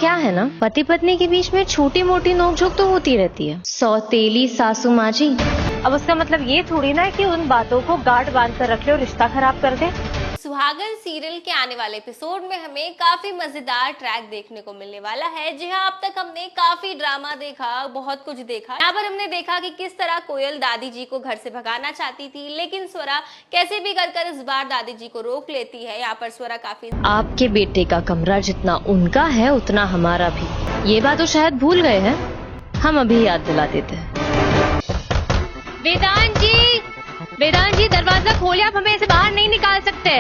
क्या है ना, पति पत्नी के बीच में छोटी मोटी नोकझोंक तो होती रहती है। सौतेली सासू माँ जी। अब उसका मतलब ये थोड़ी ना है कि उन बातों को गांठ बांध कर रख ले और रिश्ता खराब कर दे। सुहागन सीरियल के आने वाले एपिसोड में हमें काफी मजेदार ट्रैक देखने को मिलने वाला है। जी हाँ, अब तक हमने काफी ड्रामा देखा, बहुत कुछ देखा। यहाँ पर हमने देखा कि किस तरह कोयल दादी जी को घर से भगाना चाहती थी, लेकिन स्वरा कैसे भी कर इस बार दादी जी को रोक लेती है। यहाँ पर स्वरा काफी, आपके बेटे का कमरा जितना उनका है उतना हमारा भी, ये बात तो शायद भूल गए हैं, हम अभी याद दिला देते हैं। वेदांत जी दरवाजा खोलिए, आप हमें ऐसे बाहर नहीं निकाल सकते।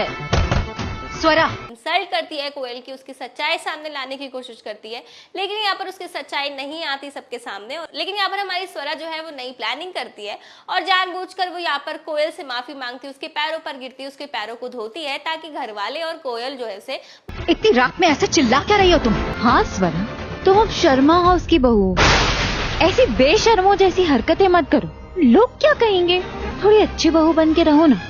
स्वरा इंसल्ट करती है कोयल की, उसकी सच्चाई सामने लाने की कोशिश करती है, लेकिन यहाँ पर उसकी सच्चाई नहीं आती सबके सामने। लेकिन यहाँ पर हमारी स्वरा जो है वो नई प्लानिंग करती है और जानबूझकर वो यहाँ पर कोयल से माफी मांगती है, उसके पैरों पर गिरती है, उसके पैरों को धोती है, ताकि घर वाले और कोयल जो है उसे। इतनी रात में ऐसे चिल्ला क्या रही हो तुम? हाँ स्वरा, तुम अब शर्मा हाउस की बहू, ऐसी बेशर्मों जैसी हरकतें मत करो, लोग क्या कहेंगे? थोड़ी अच्छी बहू बन के रहो ना।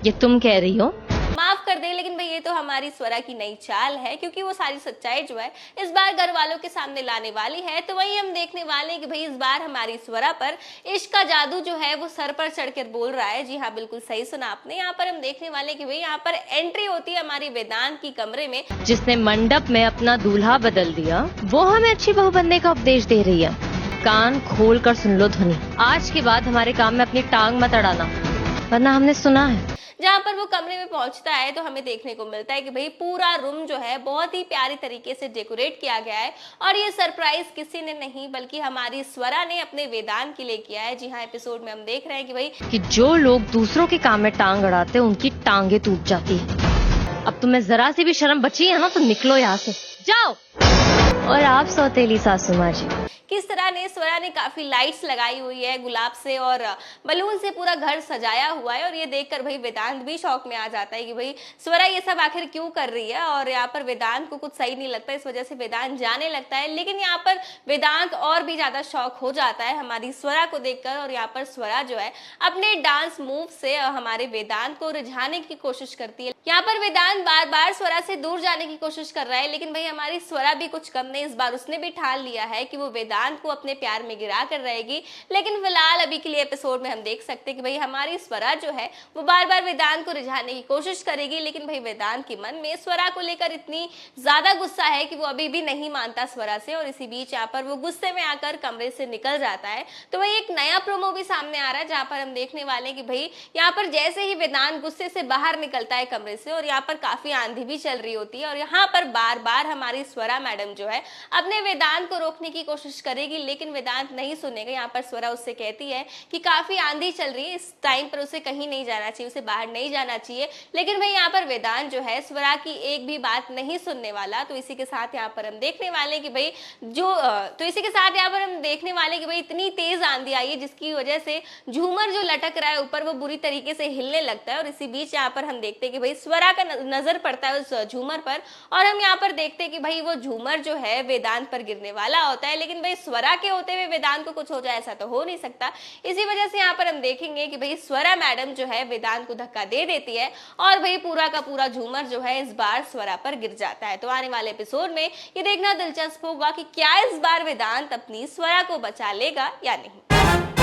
ये तुम कह रही हो? माफ कर दे, लेकिन भाई ये तो हमारी स्वरा की नई चाल है, क्योंकि वो सारी सच्चाई जो है इस बार घर वालों के सामने लाने वाली है। तो वही हम देखने वाले हैं कि भाई इस बार हमारी स्वरा पर इश्क का जादू जो है वो सर पर चढ़कर बोल रहा है। जी हाँ, बिल्कुल सही सुना आपने। यहाँ पर हम देखने वाले कि भाई यहाँ पर एंट्री होती है हमारी वेदांत की कमरे में, जिसने मंडप में अपना दूल्हा बदल दिया, वो हमें अच्छी बहू बनने का उपदेश दे रही है। कान खोल कर सुन लो ध्वनि, आज के बाद हमारे काम में अपनी टांग मत अड़ाना, वरना हमने सुना है। जहाँ पर वो कमरे में पहुंचता है तो हमें देखने को मिलता है कि भाई पूरा रूम जो है बहुत ही प्यारी तरीके से डेकोरेट किया गया है, और ये सरप्राइज किसी ने नहीं बल्कि हमारी स्वरा ने अपने वेदांत के लिए किया है। जी हाँ, एपिसोड में हम देख रहे हैं कि भाई कि जो लोग दूसरों के काम में टांग अड़ाते हैं उनकी टांगे टूट जाती है। अब तुम्हें जरा सी भी शर्म बची है ना तो निकलो यहाँ से, जाओ। और आप सौतेली सासू माँ जी, किस तरह ने स्वरा ने काफी लाइट्स लगाई हुई है गुलाब से और बलून से, पूरा घर सजाया हुआ है। और ये देखकर भाई वेदांत भी शौक में आ जाता है कि भाई स्वरा ये सब आखिर क्यों कर रही है, और यहाँ पर वेदांत को कुछ सही नहीं लगता, इस वजह से वेदांत जाने लगता है। लेकिन यहाँ पर वेदांत और भी ज्यादा शौक हो जाता है हमारी स्वरा को देखकर, और यहाँ पर स्वरा जो है अपने डांस मूव से हमारे वेदांत को रिझाने की कोशिश करती है। यहाँ पर वेदांत बार बार स्वरा से दूर जाने की कोशिश कर रहा है, लेकिन भाई हमारी स्वरा भी कुछ कम नहीं, इस बार उसने भी ठान लिया है कि वो वेदांत को अपने प्यार में गिरा कर रहेगी। लेकिन फिलहाल अभी के लिए एपिसोड में हम देख सकते हैं कि भाई हमारी स्वरा जो है वो बार बार वेदांत को रिझाने की कोशिश करेगी, लेकिन भाई वेदांत के मन में स्वरा को लेकर इतनी ज्यादा गुस्सा है कि वो अभी भी नहीं मानता स्वरा से, और इसी बीच यहाँ पर वो गुस्से में आकर कमरे से निकल जाता है। तो वही एक नया प्रोमो भी सामने आ रहा है, जहाँ पर हम देखने वाले हैं कि भाई यहाँ पर जैसे ही वेदांत गुस्से से बाहर निकलता है कमरे से, और यहाँ पर काफी आंधी भी चल रही होती है, और यहाँ पर बार बार हमारी स्वरा मैडम जो है अपने वेदांत को रोकने की कोशिश करेगी, लेकिन वेदांत नहीं सुनेगा। यहाँ पर स्वरा उससे कहती है कि काफी आंधी चल रही है, इस टाइम पर उसे कहीं नहीं जाना चाहिए, उसे बाहर नहीं जाना चाहिए। लेकिन भाई यहाँ पर वेदांत जो है स्वरा की एक भी बात नहीं सुनने वाला। तो इसी के साथ यहाँ पर हम देखने वाले कि भाई इतनी तेज आंधी आई है जिसकी वजह से झूमर जो लटक रहा है ऊपर वो बुरी तरीके से हिलने लगता है। और इसी बीच यहाँ पर हम देखते हैं कि भाई स्वरा का नजर पड़ता है उस झूमर पर, और हम यहाँ पर देखते हैं कि भाई वो झूमर जो है वेदांत पर गिरने वाला होता है। लेकिन भाई स्वरा के होते हुए वेदांत को कुछ हो जाए ऐसा तो हो नहीं सकता। इसी वजह से यहाँ पर हम देखेंगे कि भाई स्वरा मैडम जो है वेदांत को धक्का दे देती है, और भाई पूरा का पूरा झूमर जो है इस बार स्वरा पर गिर जाता है। तो आने वाले एपिसोड में ये देखना दिलचस्प होगा कि क्या इस बार वेदांत अपनी स्वरा को बचा लेगा या नहीं।